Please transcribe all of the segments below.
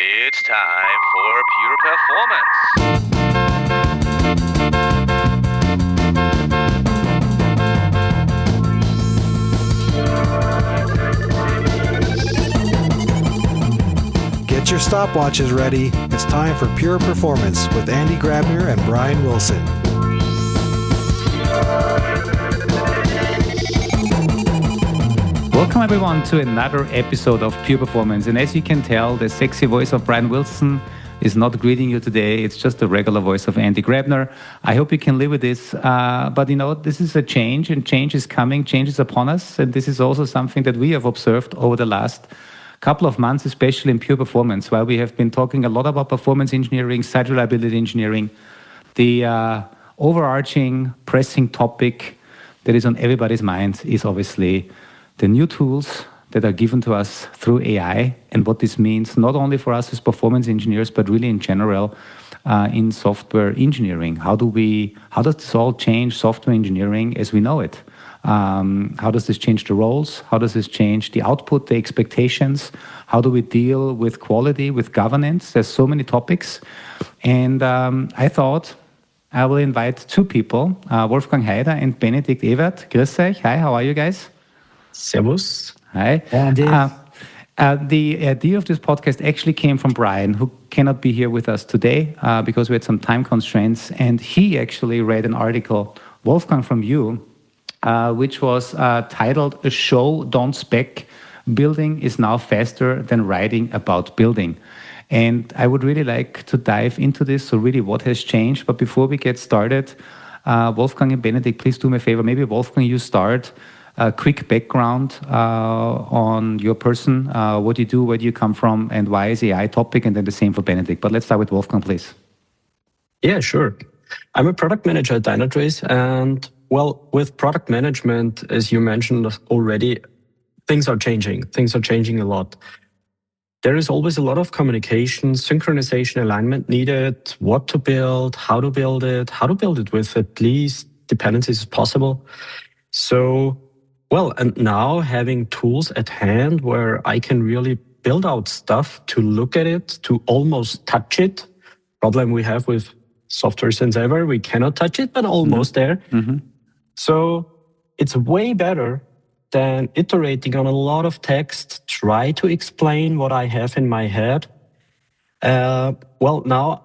It's time for Pure Performance. Get your stopwatches ready. It's time for Pure Performance with Andi Grabner and Brian Wilson. Welcome everyone to another episode of Pure Performance. And as you can tell, the sexy voice of Brian Wilson is not greeting you today. It's just the regular voice of Andi Grabner. I hope you can live with this. But you know, this is a change, and change is coming, change is upon us. And this is also something that we have observed over the last couple of months, especially in Pure Performance, while we have been talking a lot about performance engineering, site reliability engineering. The overarching, pressing topic that is on everybody's mind is obviously the new tools that are given to us through AI and what this means, not only for us as performance engineers, but really in general in software engineering. How does this all change software engineering as we know it? How does this change the roles? How does this change the output, the expectations? How do we deal with quality, with governance? There's so many topics. And I thought I will invite two people, Wolfgang Heider and Benedict Evert. Grüß euch. Hi, how are you guys? Servus. Hi. The idea of this podcast actually came from Brian, who cannot be here with us today because we had some time constraints. And he actually read an article, Wolfgang, from you, which was titled "A Show, Don't Spec. Building is Now Faster Than Writing About Building." And I would really like to dive into this. So really what has changed? But before we get started, Wolfgang and Benedict, please do me a favor. Maybe Wolfgang, you start. A quick background on your person, what you do, where do you come from, and why is AI topic, and then the same for Benedict. But let's start with Wolfgang, please. Yeah, sure. I'm a product manager at Dynatrace, and well, with product management, as you mentioned already, things are changing. Things are changing a lot. There is always a lot of communication, synchronization, alignment needed, what to build, how to build it with at least dependencies as possible. So, well, and now having tools at hand where I can really build out stuff to look at it, to almost touch it. Problem we have with software since ever, we cannot touch it, but almost there. Mm-hmm. So it's way better than iterating on a lot of text, try to explain what I have in my head. Well, now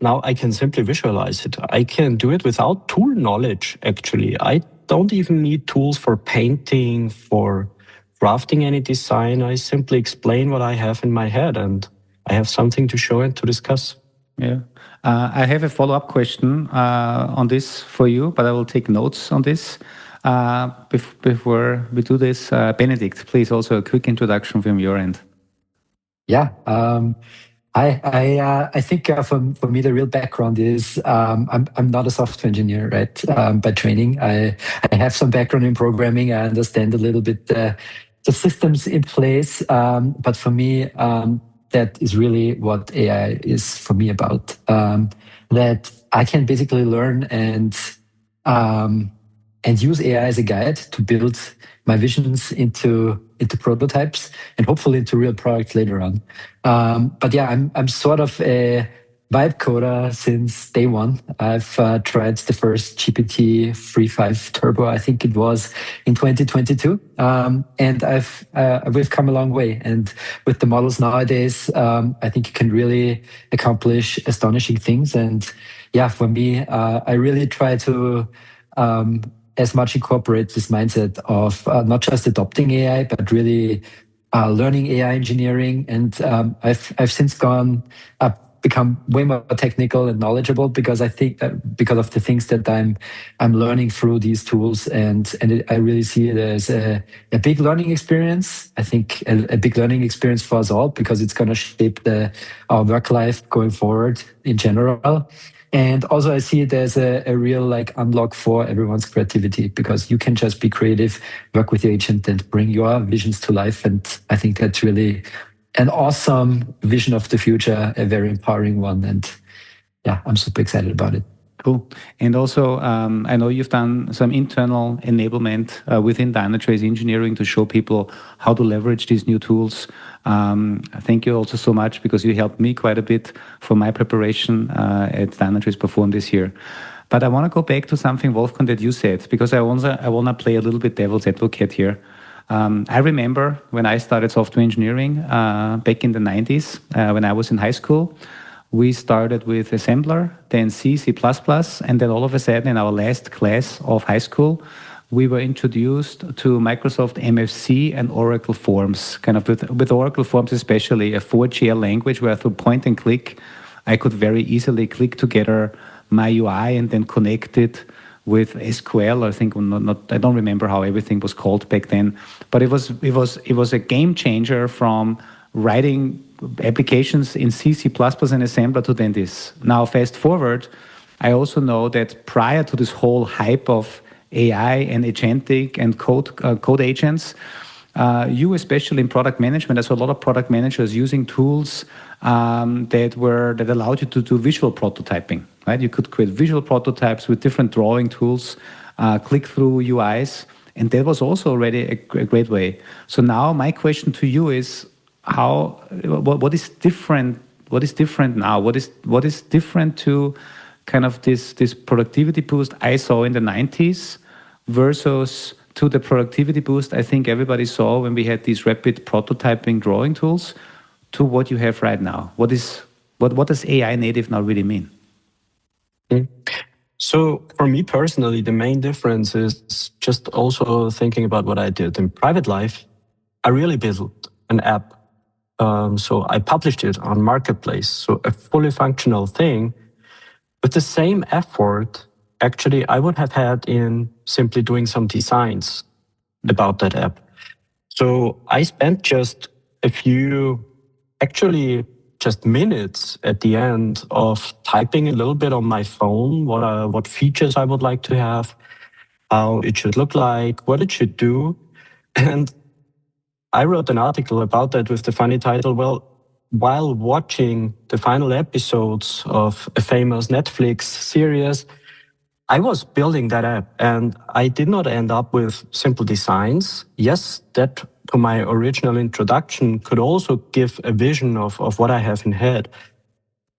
I can simply visualize it. I can do it without tool knowledge, actually. I don't even need tools for painting, for drafting any design. I simply explain what I have in my head, and I have something to show and to discuss. Yeah. I have a follow-up question on this for you, but I will take notes on this. Before we do this, Benedict, please, also a quick introduction from your end. Yeah. I think for me the real background is I'm not a software engineer, right? By training, I have some background in programming. I understand a little bit the systems in place, but for me that is really what AI is for me about. That I can basically learn and use AI as a guide to build my visions into prototypes and hopefully into real products later on. But yeah, I'm sort of a vibe coder since day one. I've tried the first GPT 3.5 Turbo, I think it was in 2022, and we've come a long way. And with the models nowadays, I think you can really accomplish astonishing things. And yeah, for me, I really try to as much incorporate this mindset of not just adopting AI, but really learning AI engineering. And I've since become way more technical and knowledgeable because I think because of the things that I'm learning through these tools, and I really see it as a big learning experience. I think a big learning experience for us all because it's going to shape our work life going forward in general. And also I see it as a real unlock for everyone's creativity because you can just be creative, work with your agent and bring your visions to life. And I think that's really an awesome vision of the future, a very empowering one. And yeah, I'm super excited about it. Cool. And also, I know you've done some internal enablement within Dynatrace engineering to show people how to leverage these new tools. Thank you also so much because you helped me quite a bit for my preparation at Dynatrace Perform this year. But I want to go back to something, Wolfgang, that you said, because I want to play a little bit devil's advocate here. I remember when I started software engineering back in the 90s, when I was in high school. We started with assembler, then C, C++, and then all of a sudden in our last class of high school, we were introduced to Microsoft MFC and Oracle Forms, kind of with Oracle Forms especially, a 4GL language where through point and click, I could very easily click together my UI and then connect it with SQL. I think I don't remember how everything was called back then, but it was a game changer from writing applications in C, C++ and assembler to then this. Now, fast forward, I also know that prior to this whole hype of AI and agentic and code agents, you, especially in product management, I saw a lot of product managers using tools that allowed you to do visual prototyping. Right? You could create visual prototypes with different drawing tools, click through UIs, and that was also already a great way. So now my question to you is, what is different? What is different now? What is different to kind of this productivity boost I saw in the 90s versus to the productivity boost I think everybody saw when we had these rapid prototyping drawing tools to what you have right now? What does AI native now really mean? So for me personally, the main difference is just also thinking about what I did in private life. I really built an app. So I published it on Marketplace. So a fully functional thing with the same effort, actually, I would have had in simply doing some designs about that app. So I spent just a few, actually just minutes at the end of typing a little bit on my phone, what features I would like to have, how it should look like, what it should do. And I wrote an article about that with the funny title, well, while watching the final episodes of a famous Netflix series, I was building that app and I did not end up with simple designs. Yes, that to my original introduction could also give a vision of what I have in head.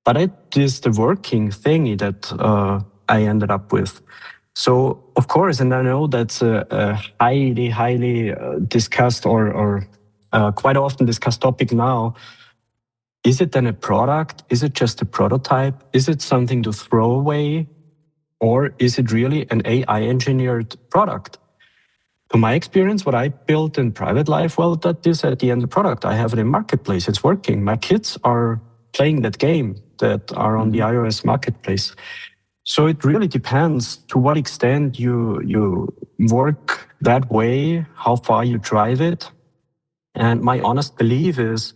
But it is the working thingy that I ended up with. So, of course, and I know that's a highly discussed or quite often discussed topic now. Is it then a product? Is it just a prototype? Is it something to throw away? Or is it really an AI engineered product? To my experience, what I built in private life, well, that is at the end the product. I have it in Marketplace. It's working. My kids are playing that game that are on the iOS Marketplace. So it really depends to what extent you work that way, how far you drive it. And my honest belief is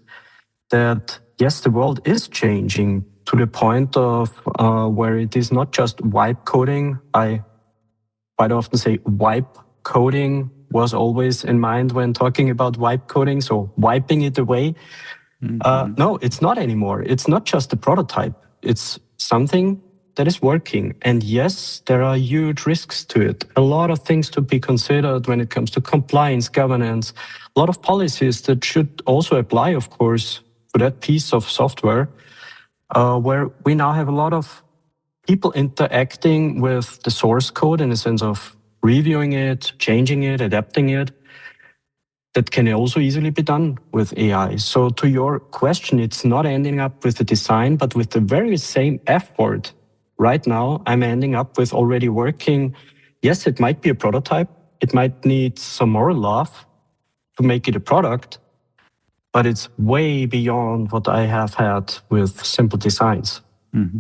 that, yes, the world is changing to the point of where it is not just wipe coding. I quite often say wipe coding was always in mind when talking about wipe coding, so wiping it away. No, it's not anymore. It's not just a prototype. It's something that is working. And yes, there are huge risks to it. A lot of things to be considered when it comes to compliance, governance, a lot of policies that should also apply, of course, to that piece of software, where we now have a lot of people interacting with the source code in the sense of reviewing it, changing it, adapting it. That can also easily be done with AI. So to your question, it's not ending up with the design, but with the very same effort. Right now, I'm ending up with already working. Yes, it might be a prototype. It might need some more love to make it a product, but it's way beyond what I have had with simple designs. Mm-hmm.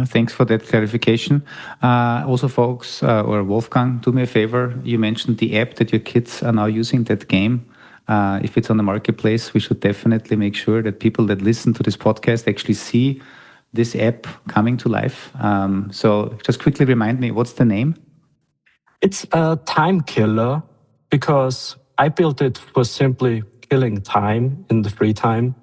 Thanks for that clarification. Also, folks, or Wolfgang, do me a favor. You mentioned the app that your kids are now using, that game. If it's on the marketplace, we should definitely make sure that people that listen to this podcast actually see this app coming to life. So just quickly remind me, what's the name? It's a time killer because I built it for simply killing time in the free time.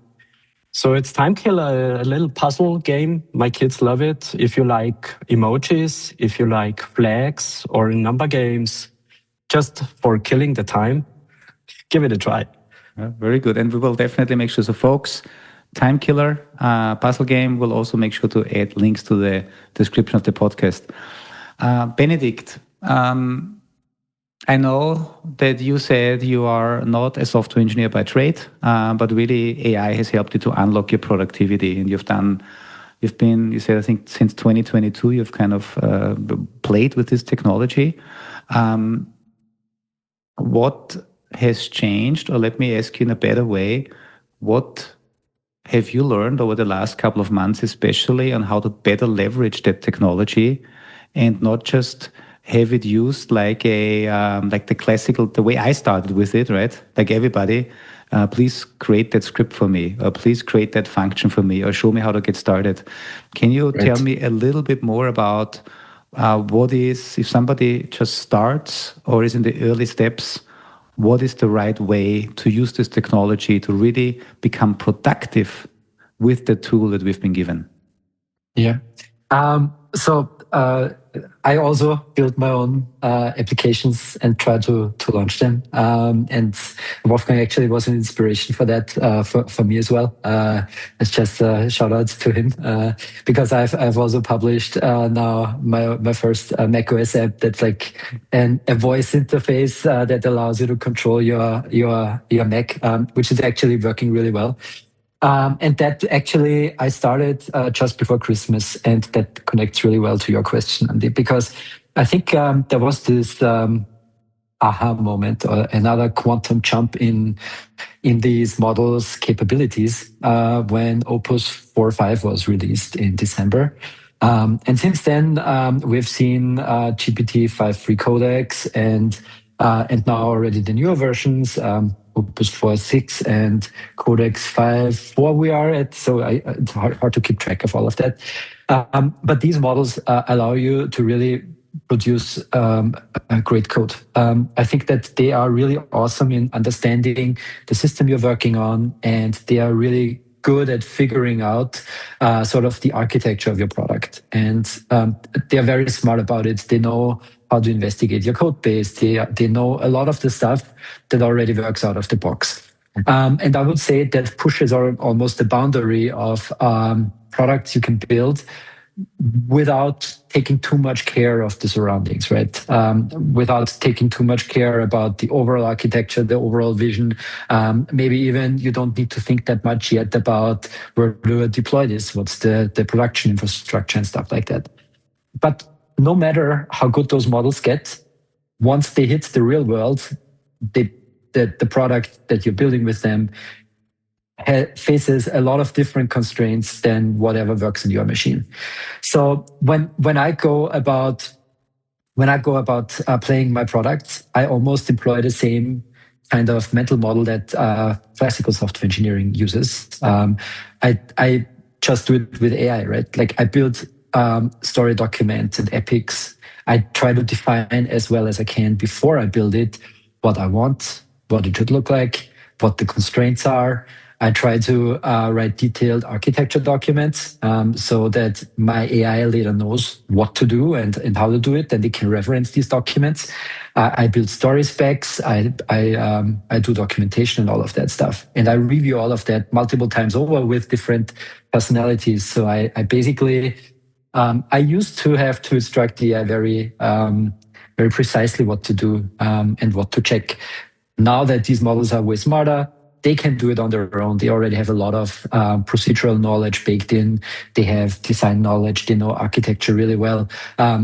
So it's Time Killer, a little puzzle game. My kids love it. If you like emojis, if you like flags or number games, just for killing the time, give it a try. Very good. And we will definitely make sure. So, folks, Time Killer puzzle game. We'll also make sure to add links to the description of the podcast. Benedict, I know that you said you are not a software engineer by trade, but really AI has helped you to unlock your productivity. And you said, I think since 2022, you've kind of played with this technology. What has changed, or let me ask you in a better way, what have you learned over the last couple of months, especially on how to better leverage that technology and not just have it used like the way I started with it, right? Like everybody, please create that script for me, or please create that function for me, or show me how to get started. Can you tell me a little bit more about what is, if somebody just starts or is in the early steps, what is the right way to use this technology to really become productive with the tool that we've been given? Yeah. So I also build my own applications and try to launch them. And Wolfgang actually was an inspiration for that for me as well. It's just a shout out to him because I've also published now my first macOS app that's like a voice interface that allows you to control your Mac, which is actually working really well. And that actually I started just before Christmas, and that connects really well to your question, Andi, because I think there was this aha moment or another quantum jump in these models' capabilities when Opus 4.5 was released in December. And since then, we've seen GPT-5 free codecs and now already the newer versions, Opus 4.6 and Codex 5.4 we are at. So it's hard to keep track of all of that. But these models allow you to really produce a great code. I think that they are really awesome in understanding the system you're working on, and they are really good at figuring out sort of the architecture of your product. And they're very smart about it. They know how to investigate your code base. They know a lot of the stuff that already works out of the box. And I would say that pushes almost the boundary of products you can build without taking too much care of the surroundings, right? Without taking too much care about the overall architecture, the overall vision. Maybe even you don't need to think that much yet about where do I deploy this, what's the production infrastructure and stuff like that. But no matter how good those models get, once they hit the real world, the product that you're building with them faces a lot of different constraints than whatever works in your machine. So when I go about playing my products, I almost employ the same kind of mental model that classical software engineering uses. I just do it with AI, right? Like I build story documents and epics. I try to define as well as I can before I build it what I want, what it should look like, what the constraints are. I try to write detailed architecture documents so that my AI later knows what to do and how to do it, and they can reference these documents. I build story specs. I do documentation and all of that stuff, and I review all of that multiple times over with different personalities. So I basically I used to have to instruct the AI very precisely what to do and what to check. Now that these models are way smarter, they can do it on their own. They already have a lot of procedural knowledge baked in. They have design knowledge. They know architecture really well.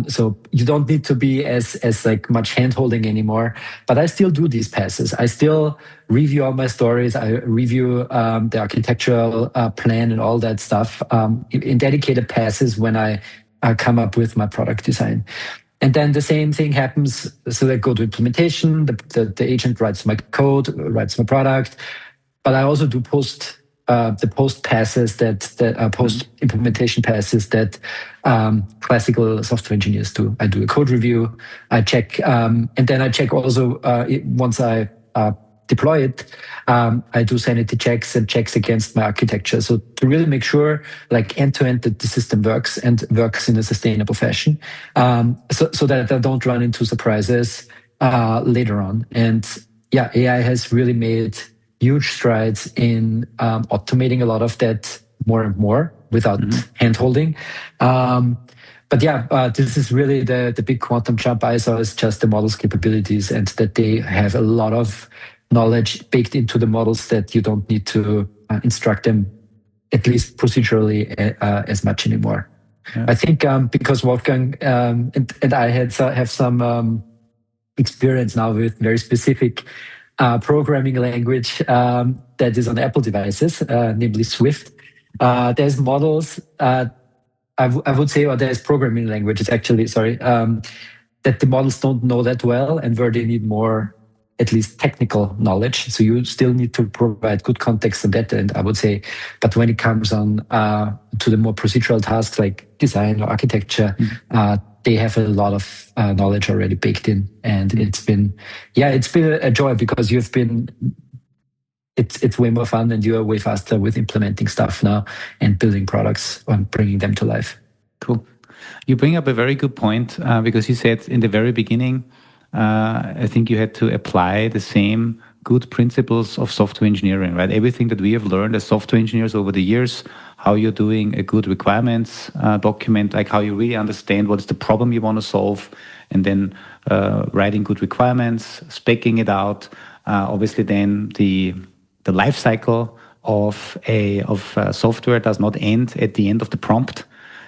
So you don't need to be as like much hand-holding anymore. But I still do these passes. I still review all my stories. I review the architectural plan and all that stuff in dedicated passes when I come up with my product design. And then the same thing happens. So I go to implementation. The agent writes my code, writes my product. But I also do post passes that post implementation passes that classical software engineers do. I do a code review. I check, and then I check also once I deploy it, I do sanity checks and checks against my architecture. So to really make sure, like end to end, that the system works and works in a sustainable fashion, so that I don't run into surprises later on. And yeah, AI has really made huge strides in automating a lot of that more and more without hand holding. But yeah, this is really the big quantum jump I saw is just the model's capabilities, and that they have a lot of knowledge baked into the models that you don't need to instruct them, at least procedurally, as much anymore. Yeah. I think because Wolfgang and I have some experience now with very specific programming language that is on Apple devices, namely Swift. There's models, I would say, or there's programming languages actually, that the models don't know that well and where they need more, at least technical knowledge. So you still need to provide good context on that end, I would say. But when it comes on to the more procedural tasks like design or architecture, they have a lot of knowledge already baked in. And it's been a joy because it's way more fun and you are way faster with implementing stuff now and building products and bringing them to life. Cool. You bring up a very good point because you said in the very beginning, I think you had to apply the same good principles of software engineering, right? Everything that we have learned as software engineers over the years, how you're doing a good requirements document, like how you really understand what is the problem you want to solve, and then writing good requirements, speccing it out. Obviously, then the life cycle of software does not end at the end of the prompt.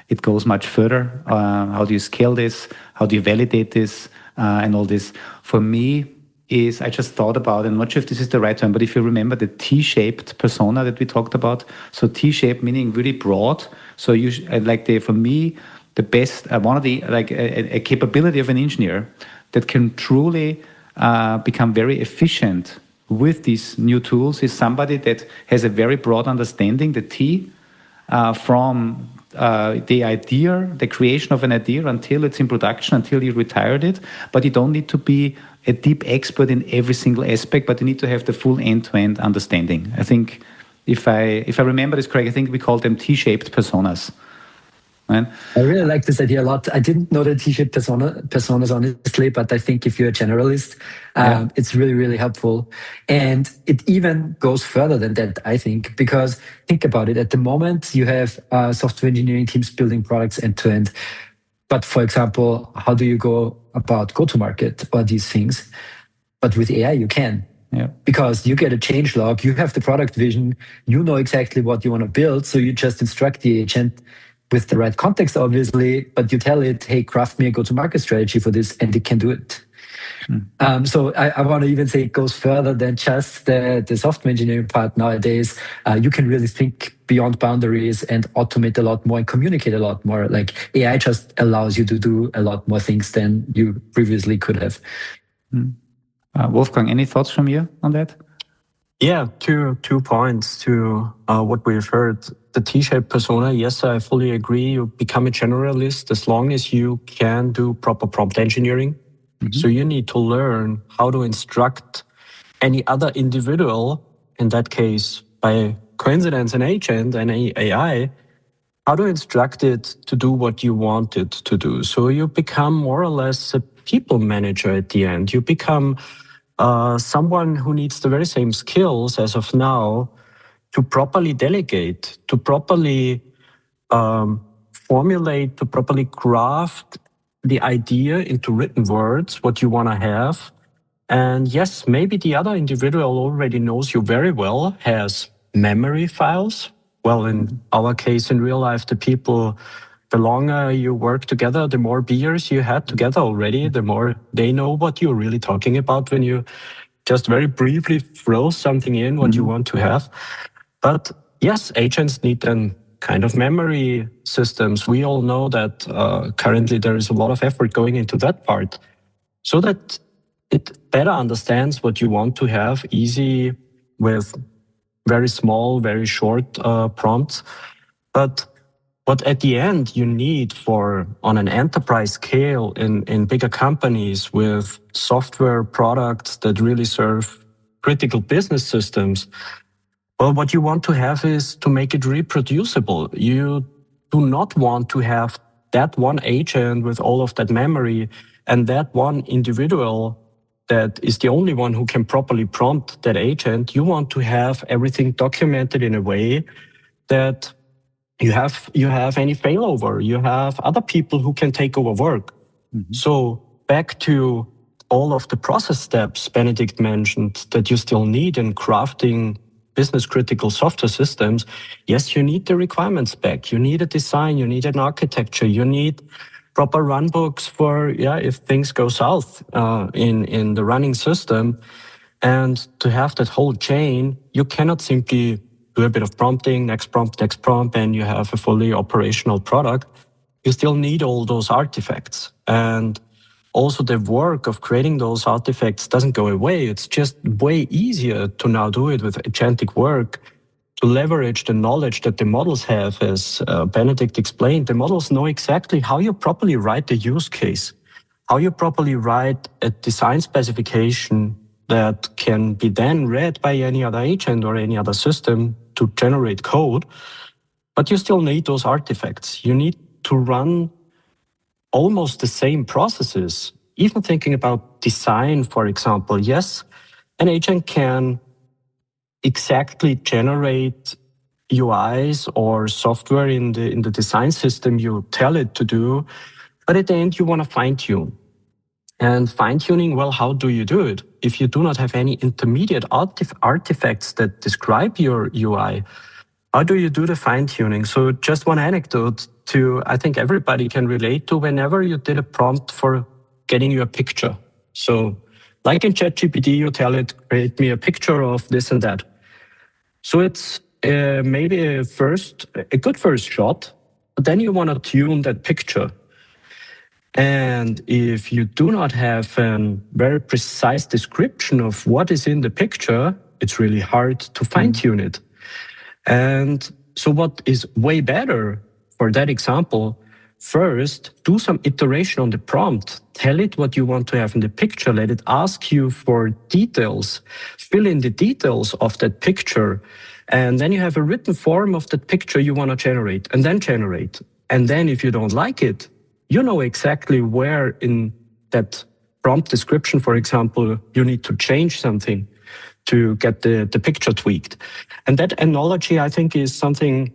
It goes much further. How do you scale this? How do you validate this? And all this. For me, I just thought about, and I'm not sure if this is the right term, but if you remember the T-shaped persona that we talked about. So T-shaped meaning really broad. So for me, the best, one of the, a capability of an engineer that can truly become very efficient with these new tools is somebody that has a very broad understanding, the T, from the idea, the creation of an idea until it's in production, until you retired it. But you don't need to be a deep expert in every single aspect, but you need to have the full end-to-end understanding. I think if I remember this correct, I think we call them T-shaped personas. Right? I really like this idea a lot. I didn't know the T-shaped personas, honestly, but I think if you're a generalist, it's really, really helpful. And it even goes further than that, I think, because think about it. At the moment, you have software engineering teams building products end-to-end. But for example, how do you go about go-to-market or these things? But with AI, you can. Yeah. Because you get a change log, you have the product vision, you know exactly what you want to build, so you just instruct the agent with the right context, obviously, but you tell it, hey, craft me a go-to-market strategy for this, and it can do it. So I want to even say it goes further than just the software engineering part nowadays. You can really think beyond boundaries and automate a lot more and communicate a lot more. Like AI just allows you to do a lot more things than you previously could have. Wolfgang, any thoughts from you on that? Yeah, two points to what we've heard. The T-shaped persona, yes, I fully agree. You become a generalist as long as you can do proper prompt engineering. So you need to learn how to instruct any other individual, in that case, by coincidence, an agent, an AI, how to instruct it to do what you want it to do. So you become more or less a people manager at the end. You become someone who needs the very same skills as of now to properly delegate, to properly formulate, to properly craft the idea into written words, what you want to have. And yes, maybe the other individual already knows you very well, has memory files. Well, in our case, in real life, the longer you work together, the more beers you had together already, the more they know what you're really talking about when you just very briefly throw something in what you want to have. But yes, agents need then kind of memory systems. We all know that currently there is a lot of effort going into that part so that it better understands what you want to have easy with very small, very short prompts. But what at the end you need on an enterprise scale in bigger companies with software products that really serve critical business systems, well, what you want to have is to make it reproducible. You do not want to have that one agent with all of that memory and that one individual that is the only one who can properly prompt that agent. You want to have everything documented in a way that you have any failover. You have other people who can take over work. So back to all of the process steps Benedict mentioned that you still need in crafting business critical software systems. Yes, you need the requirements spec, you need a design, you need an architecture, you need proper run books for, if things go south in the running system. And to have that whole chain, you cannot simply do a bit of prompting, next prompt, and you have a fully operational product. You still need all those artifacts. And also the work of creating those artifacts doesn't go away. It's just way easier to now do it with agentic work, to leverage the knowledge that the models have. As Benedict explained, the models know exactly how you properly write the use case, how you properly write a design specification that can be then read by any other agent or any other system to generate code. But you still need those artifacts. You need to run almost the same processes. Even thinking about design, for example, yes, an agent can exactly generate UIs or software in the design system you tell it to do, but at the end you want to fine tune. And fine-tuning, well, how do you do it? If you do not have any intermediate artifacts that describe your UI, how do you do the fine-tuning? So just one anecdote I think everybody can relate to whenever you did a prompt for getting you a picture. So like in ChatGPT, you tell it, create me a picture of this and that. So it's maybe a good first shot, but then you want to tune that picture. And if you do not have a very precise description of what is in the picture, it's really hard to fine-tune it. And so what is way better for that example, first, do some iteration on the prompt. Tell it what you want to have in the picture. Let it ask you for details. Fill in the details of that picture. And then you have a written form of that picture you want to generate, and then generate. And then if you don't like it, you know exactly where in that prompt description, for example, you need to change something to get the picture tweaked. And that analogy, I think, is something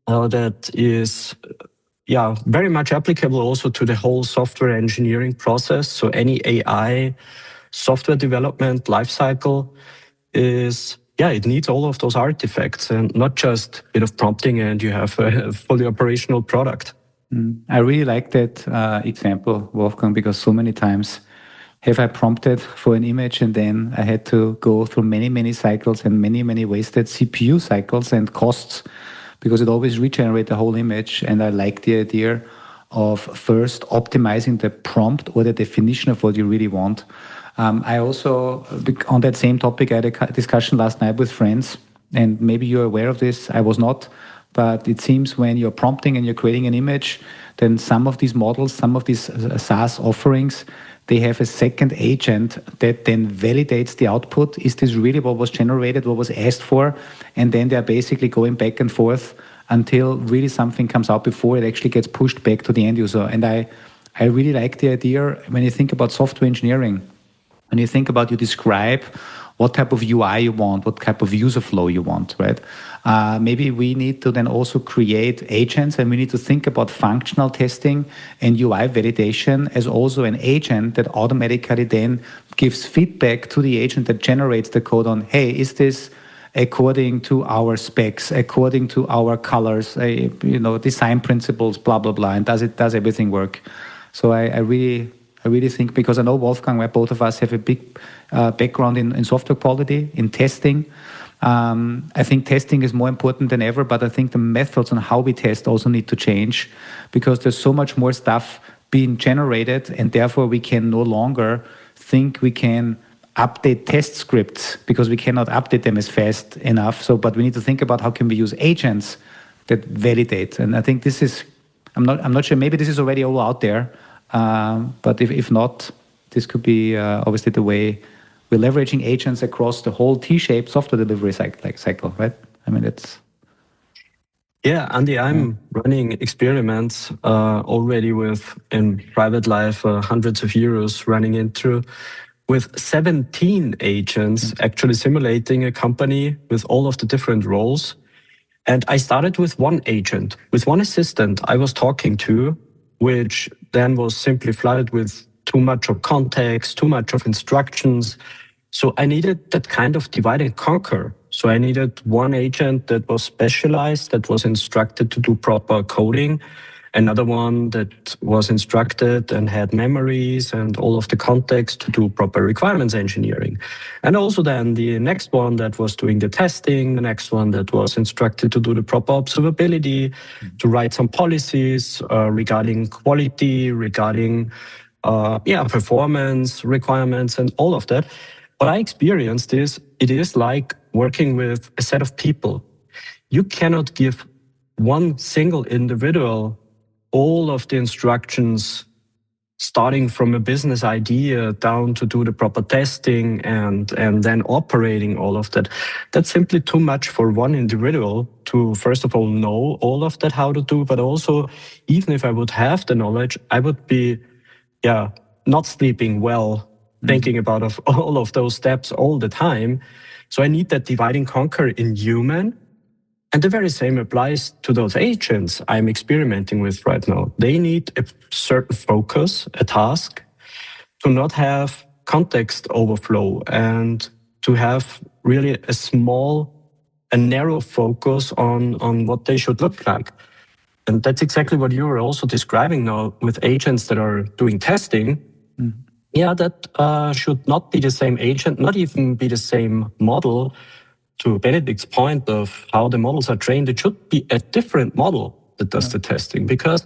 that is very much applicable also to the whole software engineering process. So any AI software development lifecycle is, it needs all of those artifacts and not just a bit of prompting and you have a fully operational product. I really like that example, Wolfgang, because so many times have I prompted for an image and then I had to go through many, many cycles and many, many wasted CPU cycles and costs because it always regenerates the whole image. And I like the idea of first optimizing the prompt or the definition of what you really want. I also, on that same topic, I had a discussion last night with friends, and maybe you're aware of this, I was not. But it seems when you're prompting and you're creating an image, then some of these models, some of these SaaS offerings, they have a second agent that then validates the output. Is this really what was generated, what was asked for? And then they're basically going back and forth until really something comes out before it actually gets pushed back to the end user. And I really like the idea when you think about software engineering, when you think about you describe what type of UI you want, what type of user flow you want, right? Maybe we need to then also create agents and we need to think about functional testing and UI validation as also an agent that automatically then gives feedback to the agent that generates the code on, hey, is this according to our specs, according to our colors, design principles, blah, blah, blah, and does everything work? So I really think, because I know Wolfgang, where both of us have a big background in software quality, in testing. I think testing is more important than ever, but I think the methods on how we test also need to change because there's so much more stuff being generated, and therefore we can no longer think we can update test scripts because we cannot update them as fast enough. But we need to think about how can we use agents that validate. And I think this is, I'm not sure, maybe this is already all out there. But if not, this could be obviously the way we're leveraging agents across the whole T-shaped software delivery cycle, right? I mean, it's... Yeah, Andi, I'm running experiments already in private life, hundreds of euros running into with 17 agents actually simulating a company with all of the different roles. And I started with one agent, with one assistant I was talking to, which then was simply flooded with too much of context, too much of instructions. So I needed that kind of divide and conquer. So I needed one agent that was specialized, that was instructed to do proper coding, another one that was instructed and had memories and all of the context to do proper requirements engineering. And also then the next one that was doing the testing, the next one that was instructed to do the proper observability, to write some policies regarding quality, regarding performance requirements and all of that. What I experienced is it is like working with a set of people. You cannot give one single individual all of the instructions, starting from a business idea down to do the proper testing and then operating all of that. That's simply too much for one individual to, first of all, know all of that, how to do, but also, even if I would have the knowledge, I would be, not sleeping well, thinking about all of those steps all the time. So I need that divide and conquer in human. And the very same applies to those agents I'm experimenting with right now. They need a certain focus, a task, to not have context overflow and to have really a narrow focus on what they should look like. And that's exactly what you were also describing now with agents that are doing testing. Yeah, that should not be the same agent, not even be the same model. To Benedict's point of how the models are trained, it should be a different model that does the testing, because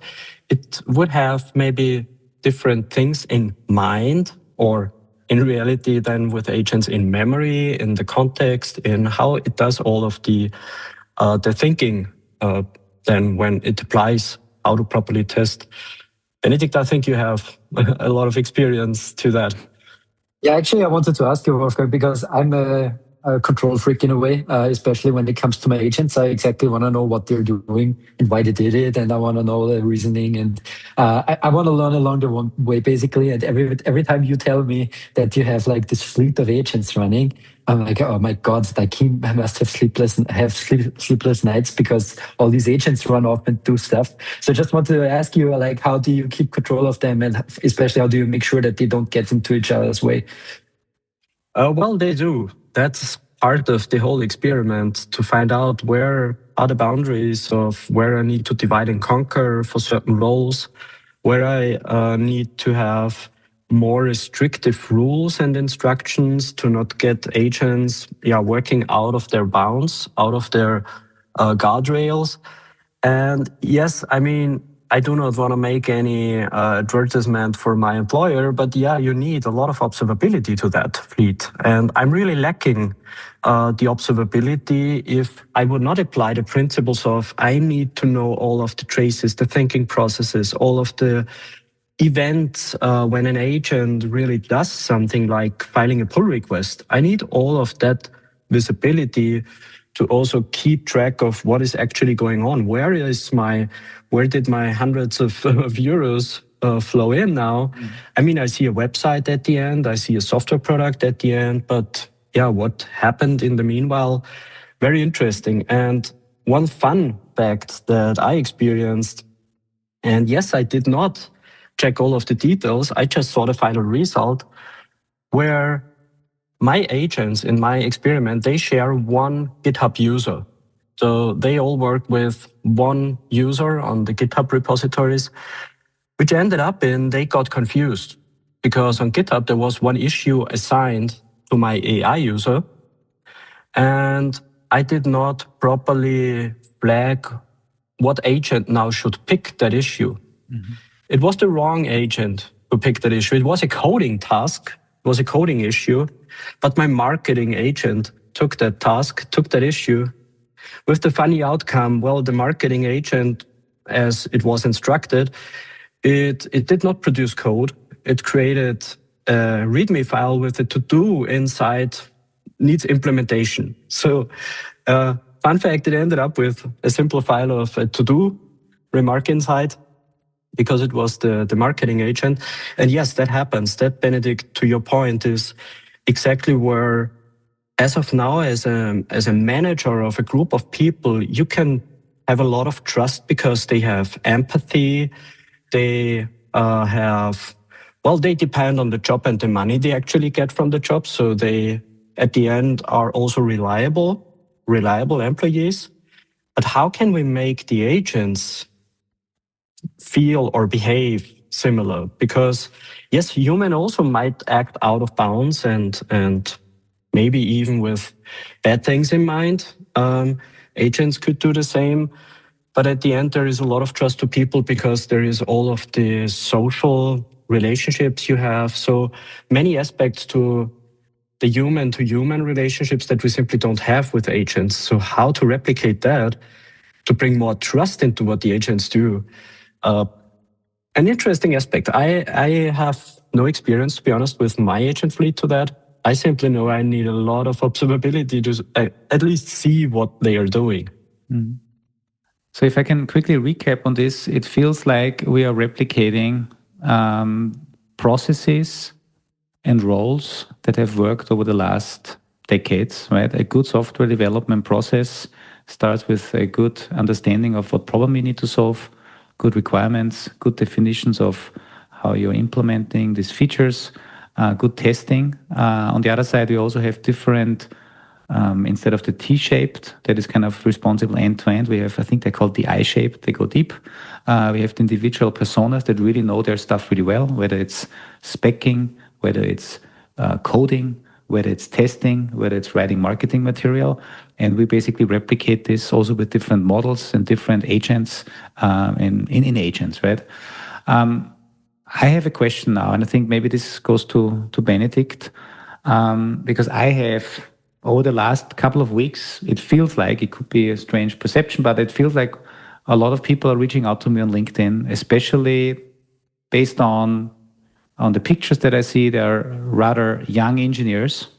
it would have maybe different things in mind, or in reality then with agents in memory, in the context, in how it does all of the thinking then when it applies how to properly test. Benedict, I think you have a lot of experience to that. Yeah, actually, I wanted to ask you, Wolfgang, because I'm a control freak in a way, especially when it comes to my agents. I exactly want to know what they're doing and why they did it, and I want to know the reasoning, and I want to learn along the way, basically. And every time you tell me that you have like this fleet of agents running, I'm like, oh my God, like he must have sleepless nights because all these agents run off and do stuff. So I just wanted to ask you, like, how do you keep control of them, and especially how do you make sure that they don't get into each other's way? Well, they do. That's part of the whole experiment, to find out where are the boundaries of where I need to divide and conquer for certain roles, where I need to have more restrictive rules and instructions to not get agents working out of their bounds, out of their guardrails. And yes, I mean, I do not want to make any advertisement for my employer, but you need a lot of observability to that fleet. And I'm really lacking the observability if I would not apply the principles of I need to know all of the traces, the thinking processes, all of the events when an agent really does something like filing a pull request. I need all of that visibility to also keep track of what is actually going on. Where did my hundreds of euros flow in now? I mean, I see a website at the end, I see a software product at the end, but what happened in the meanwhile? Very interesting. And one fun fact that I experienced, and yes, I did not check all of the details, I just saw the final result, where my agents in my experiment, they share one GitHub user. So they all work with one user on the GitHub repositories, which ended up in they got confused because on GitHub there was one issue assigned to my AI user, and I did not properly flag what agent now should pick that issue. It was the wrong agent who picked that issue. It was a coding task, it was a coding issue, but my marketing agent took that task, took that issue, with the funny outcome. Well, the marketing agent, as it was instructed, it did not produce code. It created README file with a to-do inside needs implementation. So, fun fact, it ended up with a simple file of a to-do remark inside because it was the marketing agent. And yes, that happens. That, Benedict, to your point, is exactly where, as of now, as a manager of a group of people, you can have a lot of trust because they have empathy. They they depend on the job and the money they actually get from the job. So they, at the end, are also reliable employees. But how can we make the agents feel or behave similar? Because yes, human also might act out of bounds and maybe even with bad things in mind. Agents could do the same. But at the end, there is a lot of trust to people because there is all of the social relationships you have. So many aspects to the human-to-human relationships that we simply don't have with agents. So how to replicate that to bring more trust into what the agents do? An interesting aspect. I have no experience, to be honest, with my agent fleet to that. I simply know I need a lot of observability to at least see what they are doing. Mm. So if I can quickly recap on this, it feels like we are replicating processes and roles that have worked over the last decades, right? A good software development process starts with a good understanding of what problem you need to solve, good requirements, good definitions of how you're implementing these features, good testing. On the other side, we also have different instead of the T-shaped, that is kind of responsible end-to-end, we have, I think they're called the I-shaped, they go deep. We have the individual personas that really know their stuff really well, whether it's speccing, whether it's coding, whether it's testing, whether it's writing marketing material. And we basically replicate this also with different models and different agents in agents, right? I have a question now, and I think maybe this goes to Benedict, because I have, over the last couple of weeks, it feels like, it could be a strange perception, but it feels like a lot of people are reaching out to me on LinkedIn, especially based on the pictures that I see. They're rather young engineers,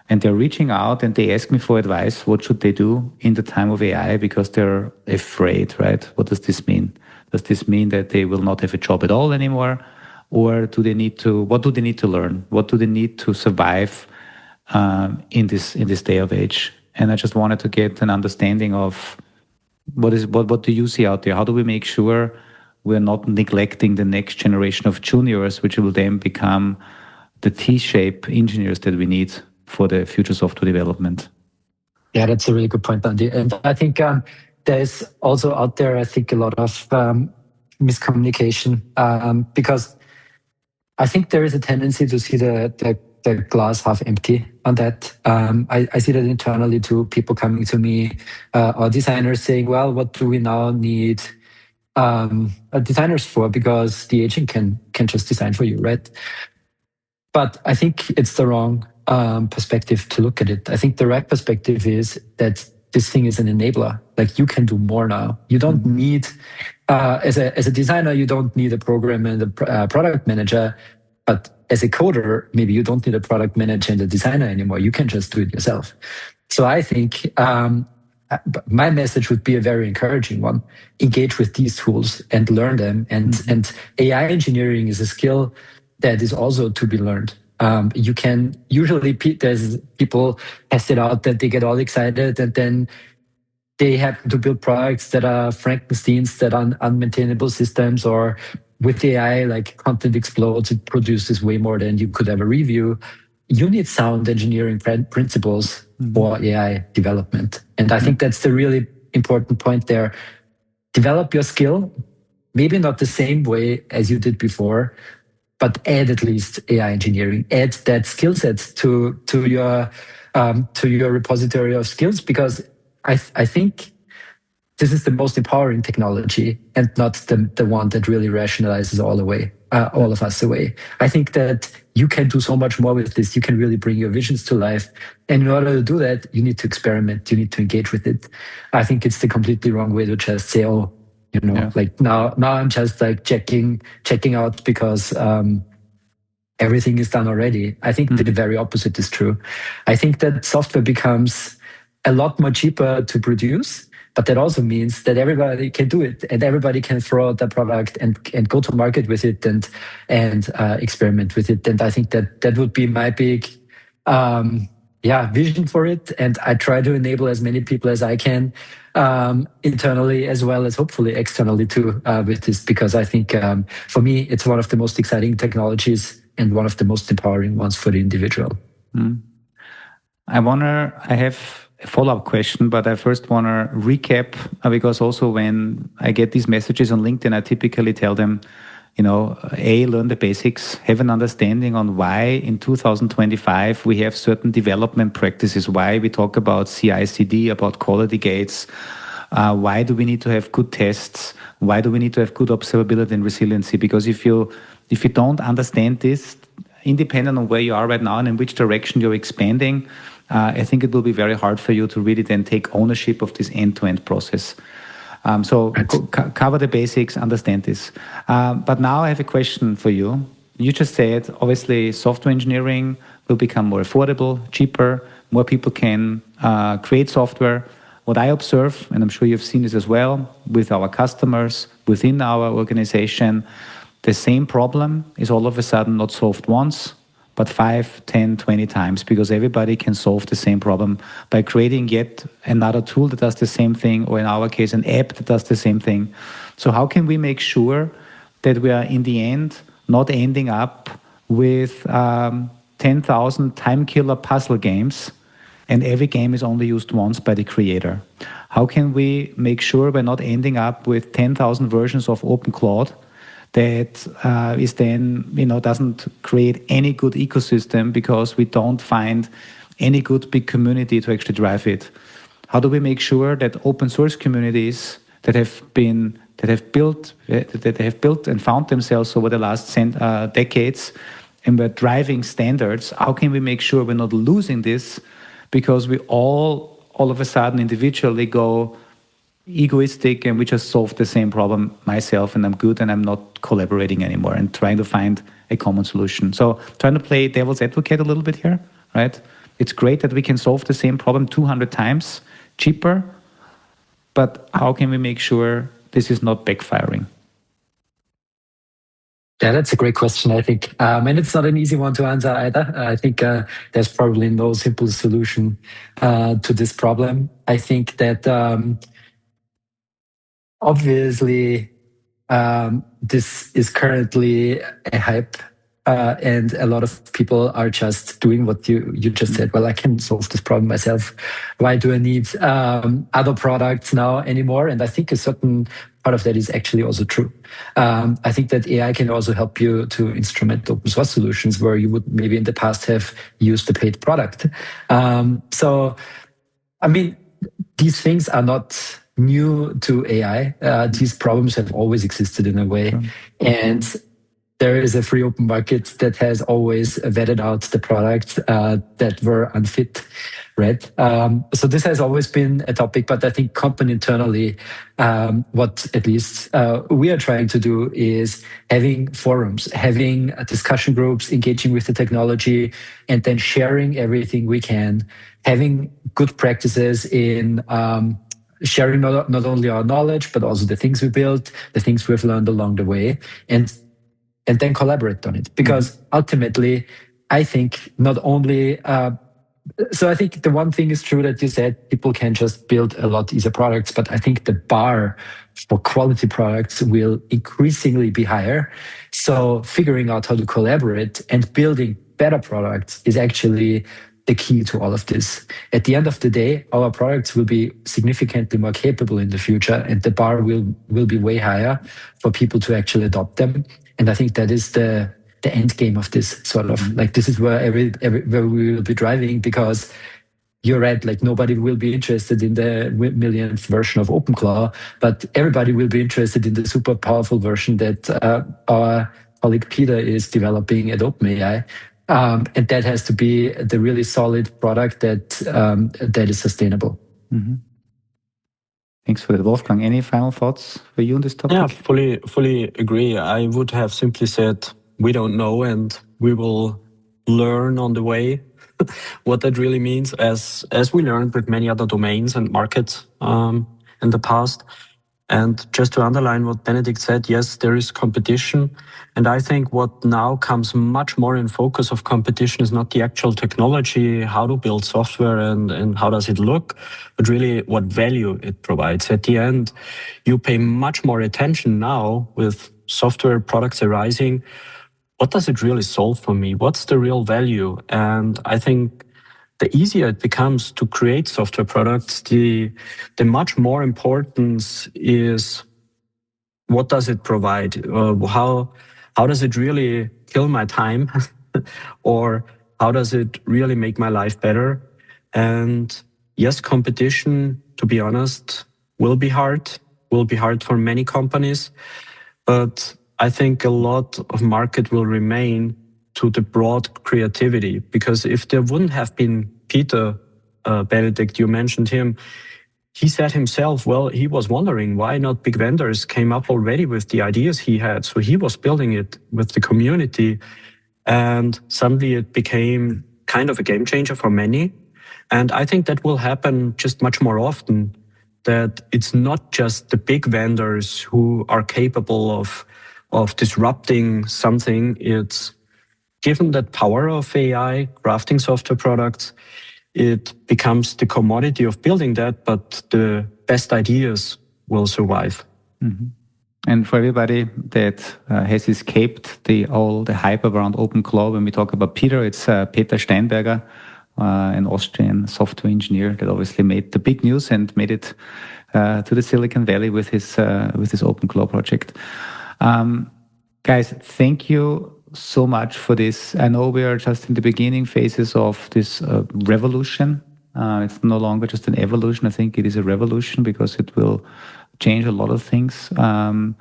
and they're reaching out and they ask me for advice. What should they do in the time of AI? Because they're afraid, right? What does this mean? Does this mean that they will not have a job at all anymore? Or what do they need to learn? What do they need to survive in this day of age? And I just wanted to get an understanding of what do you see out there? How do we make sure we're not neglecting the next generation of juniors, which will then become the T-shape engineers that we need for the future software development? Yeah, that's a really good point, Andi. And I think there's also out there, I think, a lot of miscommunication because I think there is a tendency to see the glass half empty on that. I see that internally too, people coming to me or designers saying, well, what do we now need designers for? Because the agent can just design for you, right? But I think it's the wrong perspective to look at it. I think the right perspective is that this thing is an enabler. Like, you can do more now. You don't need, as a designer, you don't need a programmer and a product manager. But as a coder, maybe you don't need a product manager and a designer anymore. You can just do it yourself. So I think my message would be a very encouraging one. Engage with these tools and learn them. And AI engineering is a skill that is also to be learned. You can usually, there's people test it out that they get all excited and then they happen to build products that are Frankensteins, that are unmaintainable systems, or with AI, like content explodes, it produces way more than you could ever review. You need sound engineering principles for AI development. And I think that's the really important point there. Develop your skill, maybe not the same way as you did before, but add at least AI engineering. Add that skill set to your repository of skills, because I think this is the most empowering technology and not the one that really rationalizes all of us away. I think that you can do so much more with this. You can really bring your visions to life. And in order to do that, you need to experiment. You need to engage with it. I think it's the completely wrong way to just say, oh, like now I'm just like checking out because everything is done already. I think the very opposite is true. I think that software becomes a lot more cheaper to produce, but that also means that everybody can do it and everybody can throw out their product and go to market with it and experiment with it. And I think that would be my big vision for it. And I try to enable as many people as I can internally as well as hopefully externally too with this, because I think for me it's one of the most exciting technologies and one of the most empowering ones for the individual. I have a follow-up question, but I first want to recap because also when I get these messages on LinkedIn, I typically tell them, learn the basics, have an understanding on why in 2025 we have certain development practices, why we talk about CI/CD, about quality gates, why do we need to have good tests, why do we need to have good observability and resiliency? Because if you don't understand this, independent on where you are right now and in which direction you're expanding, I think it will be very hard for you to really then take ownership of this end-to-end process. Cover the basics, understand this. But now I have a question for you. You just said, obviously, software engineering will become more affordable, cheaper, more people can create software. What I observe, and I'm sure you've seen this as well, with our customers, within our organization, the same problem is all of a sudden not solved once, but 5, 10, 20 times, because everybody can solve the same problem by creating yet another tool that does the same thing, or in our case, an app that does the same thing. So how can we make sure that we are, in the end, not ending up with 10,000 time-killer puzzle games, and every game is only used once by the creator? How can we make sure we're not ending up with 10,000 versions of OpenCloud that is then, doesn't create any good ecosystem because we don't find any good big community to actually drive it? How do we make sure that open source communities that have built and found themselves over the last decades and were driving standards, how can we make sure we're not losing this because we all of a sudden individually go egoistic and we just solve the same problem myself and I'm good and I'm not collaborating anymore and trying to find a common solution? So trying to play devil's advocate a little bit here, right? It's great that we can solve the same problem 200 times cheaper, but how can we make sure this is not backfiring? Yeah, that's a great question, I think. And it's not an easy one to answer either. I think there's probably no simple solution to this problem. I think that obviously, this is currently a hype, and a lot of people are just doing what you just said. Well, I can solve this problem myself. Why do I need other products now anymore? And I think a certain part of that is actually also true. I think that AI can also help you to instrument open source solutions where you would maybe in the past have used a paid product. So, I mean, these things are not new to AI. These problems have always existed in a way. And there is a free open market that has always vetted out the products that were unfit, right? So this has always been a topic, but I think company internally, what at least we are trying to do is having forums, having discussion groups, engaging with the technology, and then sharing everything we can, having good practices in sharing not only our knowledge, but also the things we built, the things we've learned along the way, and then collaborate on it. Because ultimately, I think not only, so I think the one thing is true that you said, people can just build a lot easier products, but I think the bar for quality products will increasingly be higher. So figuring out how to collaborate and building better products is actually the key to all of this. At the end of the day, our products will be significantly more capable in the future, and the bar will be way higher for people to actually adopt them. And I think that is the end game of this sort of like, this is where where we will be driving, because you're right, like nobody will be interested in the millionth version of OpenClaw, but everybody will be interested in the super powerful version that our colleague Peter is developing at OpenAI. And that has to be the really solid product that is sustainable. Mm-hmm. Thanks for that, Wolfgang. Any final thoughts for you on this topic? Yeah, fully agree. I would have simply said we don't know, and we will learn on the way what that really means, as we learned with many other domains and markets in the past. And just to underline what Benedict said, yes, there is competition. And I think what now comes much more in focus of competition is not the actual technology, how to build software and how does it look, but really what value it provides. At the end, you pay much more attention now with software products arising. What does it really solve for me? What's the real value? And I think the easier it becomes to create software products, the much more importance is what does it provide? How does it really kill my time? Or how does it really make my life better? And yes, competition, to be honest, will be hard for many companies. But I think a lot of market will remain to the broad creativity, because if there wouldn't have been Peter, Benedict, you mentioned him, he said himself, well, he was wondering why not big vendors came up already with the ideas he had. So he was building it with the community, and suddenly it became kind of a game changer for many. And I think that will happen just much more often, that it's not just the big vendors who are capable of disrupting something. It's given that power of AI, crafting software products, it becomes the commodity of building that, but the best ideas will survive. Mm-hmm. And for everybody that has escaped all the hype around OpenClaw, when we talk about Peter, it's Peter Steinberger, an Austrian software engineer that obviously made the big news and made it to the Silicon Valley with his OpenClaw project. Guys, thank you so much for this. I know we are just in the beginning phases of this revolution. It's no longer just an evolution. I think it is a revolution because it will change a lot of things. And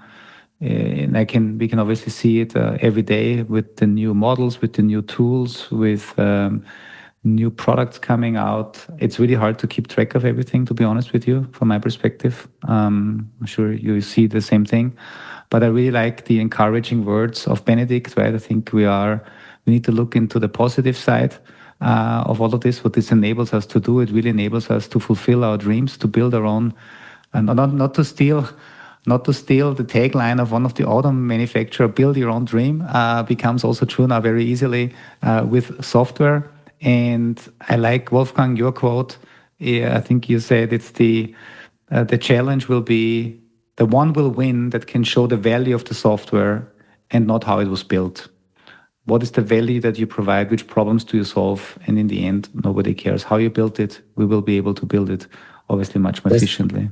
we can obviously see it every day with the new models, with the new tools, with new products coming out. It's really hard to keep track of everything, to be honest with you, from my perspective. I'm sure you see the same thing. But I really like the encouraging words of Benedict, right? I think we need to look into the positive side of all of this, what this enables us to do. It really enables us to fulfill our dreams, to build our own, and not to steal the tagline of one of the auto manufacturer, build your own dream, becomes also true now very easily with software. And I like, Wolfgang, your quote. I think you said it's the challenge will be, the one will win that can show the value of the software and not how it was built. What is the value that you provide? Which problems do you solve? And in the end, nobody cares how you built it. We will be able to build it, obviously, much more efficiently.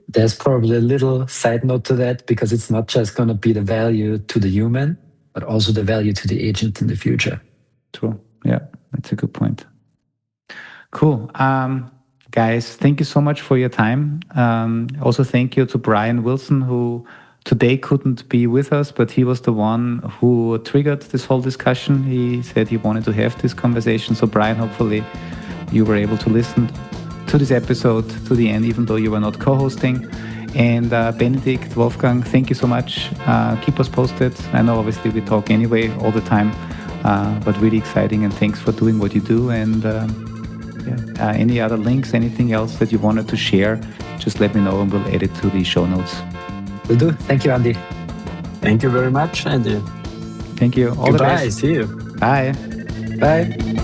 There's probably a little side note to that, because it's not just going to be the value to the human, but also the value to the agent in the future. True. Yeah, that's a good point. Cool. Guys, thank you so much for your time. Also, thank you to Brian Wilson, who today couldn't be with us, but he was the one who triggered this whole discussion. He said he wanted to have this conversation. So, Brian, hopefully you were able to listen to this episode to the end, even though you were not co-hosting. And Benedict, Wolfgang, thank you so much. Keep us posted. I know obviously we talk anyway all the time, but really exciting, and thanks for doing what you do. And any other links, anything else that you wanted to share, just let me know and we'll add it to the show notes. Will do. Thank you, Andi. Thank you very much, Andy. Thank you. All the best. See you. Bye. Bye.